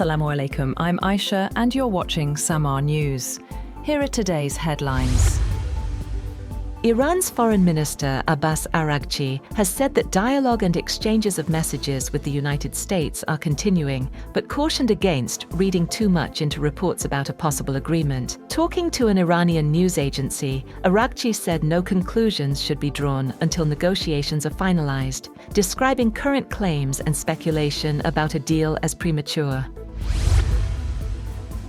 Assalamu alaikum, I'm Aisha and you're watching SAMAA News. Here are today's headlines. Iran's Foreign Minister Abbas Araghchi has said that dialogue and exchanges of messages with the United States are continuing, but cautioned against reading too much into reports about a possible agreement. Talking to an Iranian news agency, Araghchi said no conclusions should be drawn until negotiations are finalized, describing current claims and speculation about a deal as premature.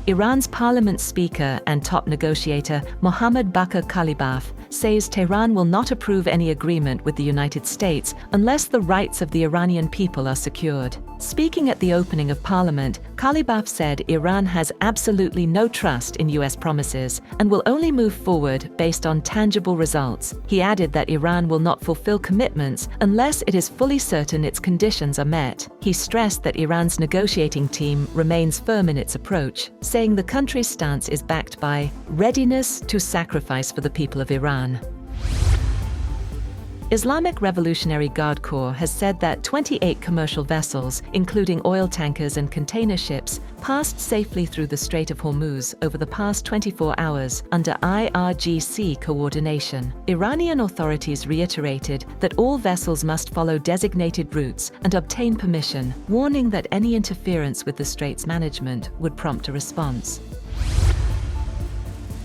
Iran's parliament speaker and top negotiator Mohammad Bakr Kalibaf says Tehran will not approve any agreement with the United States unless the rights of the Iranian people are secured. Speaking at the opening of parliament, Kalibaf said Iran has absolutely no trust in US promises and will only move forward based on tangible results. He added that Iran will not fulfill commitments unless it is fully certain its conditions are met. He stressed that Iran's negotiating team remains firm in its approach, saying the country's stance is backed by readiness to sacrifice for the people of Iran. Islamic Revolutionary Guard Corps has said that 28 commercial vessels, including oil tankers and container ships, passed safely through the Strait of Hormuz over the past 24 hours under IRGC coordination. Iranian authorities reiterated that all vessels must follow designated routes and obtain permission, warning that any interference with the strait's management would prompt a response.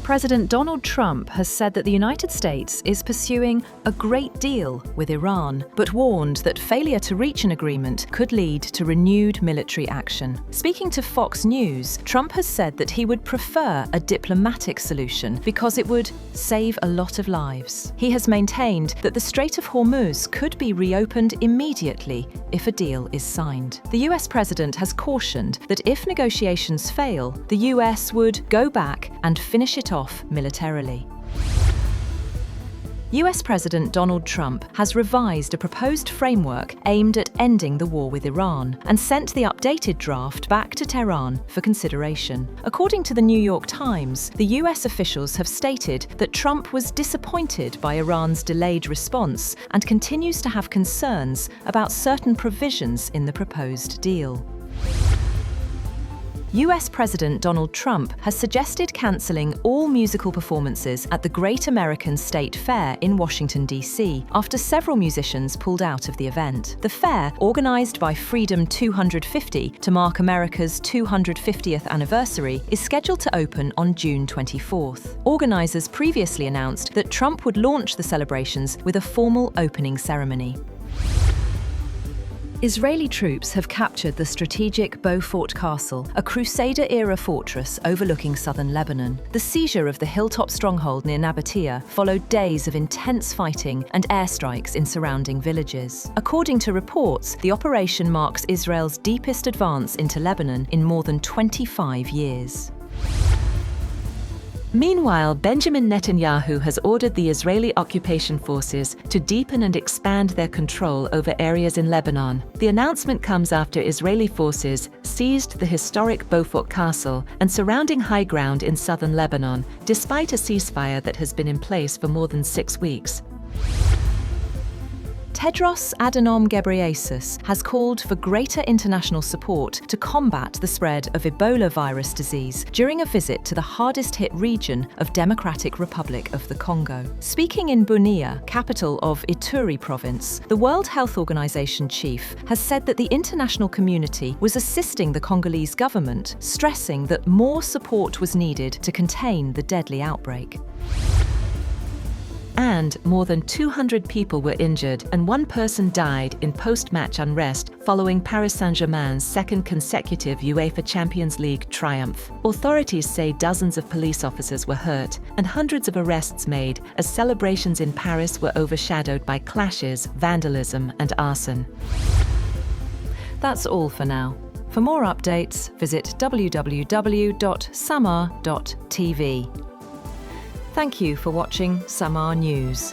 President Donald Trump has said that the United States is pursuing a great deal with Iran, but warned that failure to reach an agreement could lead to renewed military action. Speaking to Fox News, Trump has said that he would prefer a diplomatic solution because it would save a lot of lives. He has maintained that the Strait of Hormuz could be reopened immediately if a deal is signed. The US president has cautioned that if negotiations fail, the US would go back and finish it off militarily. US President Donald Trump has revised a proposed framework aimed at ending the war with Iran and sent the updated draft back to Tehran for consideration. According to the New York Times, the US officials have stated that Trump was disappointed by Iran's delayed response and continues to have concerns about certain provisions in the proposed deal. US President Donald Trump has suggested cancelling all musical performances at the Great American State Fair in Washington, D.C., after several musicians pulled out of the event. The fair, organised by Freedom 250 to mark America's 250th anniversary, is scheduled to open on June 24th. Organisers previously announced that Trump would launch the celebrations with a formal opening ceremony. Israeli troops have captured the strategic Beaufort Castle, a Crusader-era fortress overlooking southern Lebanon. The seizure of the hilltop stronghold near Nabatea followed days of intense fighting and airstrikes in surrounding villages. According to reports, the operation marks Israel's deepest advance into Lebanon in more than 25 years. Meanwhile, Benjamin Netanyahu has ordered the Israeli occupation forces to deepen and expand their control over areas in Lebanon. The announcement comes after Israeli forces seized the historic Beaufort Castle and surrounding high ground in southern Lebanon, despite a ceasefire that has been in place for more than 6 weeks. Tedros Adhanom Ghebreyesus has called for greater international support to combat the spread of Ebola virus disease during a visit to the hardest-hit region of Democratic Republic of the Congo. Speaking in Bunia, capital of Ituri province, the World Health Organization chief has said that the international community was assisting the Congolese government, stressing that more support was needed to contain the deadly outbreak. And more than 200 people were injured and 1 person died in post-match unrest following Paris Saint-Germain's second consecutive UEFA Champions League triumph. Authorities say dozens of police officers were hurt and hundreds of arrests made as celebrations in Paris were overshadowed by clashes, vandalism and arson. That's all for now. For more updates, visit www.samaa.tv. Thank you for watching SAMAA News.